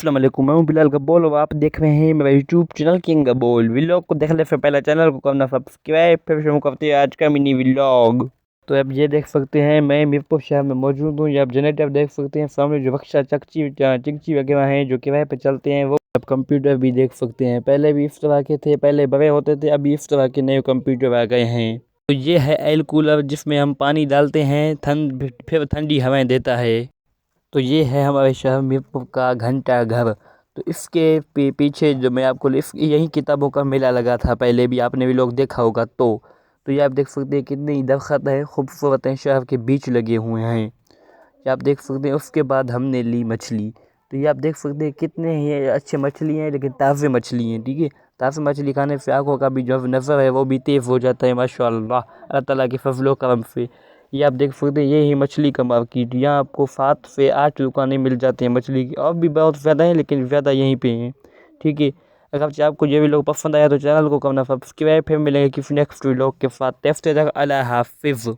अस्सलाम वालेकुम, मैं हूं बिलाल गब्बोल और आप देख रहे हैं मेरा यूट्यूब चैनल किंग गब्बोल। व्लॉग को देखने से पहले चैनल को करना सब्सक्राइब, फिर शुरू करते हैं आज का मिनी व्लॉग। तो अब ये देख सकते हैं मैं मीरपुर शहर में मौजूद हूँ। ये आप जनरेटर देख सकते हैं, सामने जो बक्सा चिकची वगैरह हैं जो किराए पे चलते हैं वो। अब कंप्यूटर भी देख सकते हैं, पहले भी इस तरह के थे, पहले बड़े होते थे, अभी इस तरह के नए कंप्यूटर आ गए हैं। तो ये है एयर कूलर जिसमें हम पानी डालते हैं, फिर ठंडी हवाएं देता है। तो ये है हमारे शहर मीरपुर का घंटा घर। तो इसके पीछे जो मैं आपको यही किताबों का मेला लगा था, पहले भी आपने भी लोग देखा होगा। तो ये आप देख सकते हैं कितनी दरख्त है, खूबसूरत है, शहर के बीच लगे हुए हैं। ये आप देख सकते हैं। उसके बाद हमने ली मछली। तो ये आप देख सकते हैं कितने ही अच्छे मछली हैं, लेकिन ताज़े मछली हैं, ठीक है। ताज़ी मछली खाने से आँखों का भी जो नज़र है वो भी तेज़ हो जाता है, माशाअल्लाह, अल्लाह ताला के फजलो करम से। ये आप देख सकते हैं, ये ही मछली का मार्केट। यहाँ आपको 7 से 8 दुकानें मिल जाती हैं मछली की, और भी बहुत ज़्यादा हैं लेकिन ज़्यादा यहीं पे हैं, ठीक है। अगर आपको ये वीडियो पसंद आया तो चैनल को करना सब्सक्राइब। फिर मिलेंगे किसी नेक्स्ट व्लॉग के साथ। अल्लाह हाफिज़।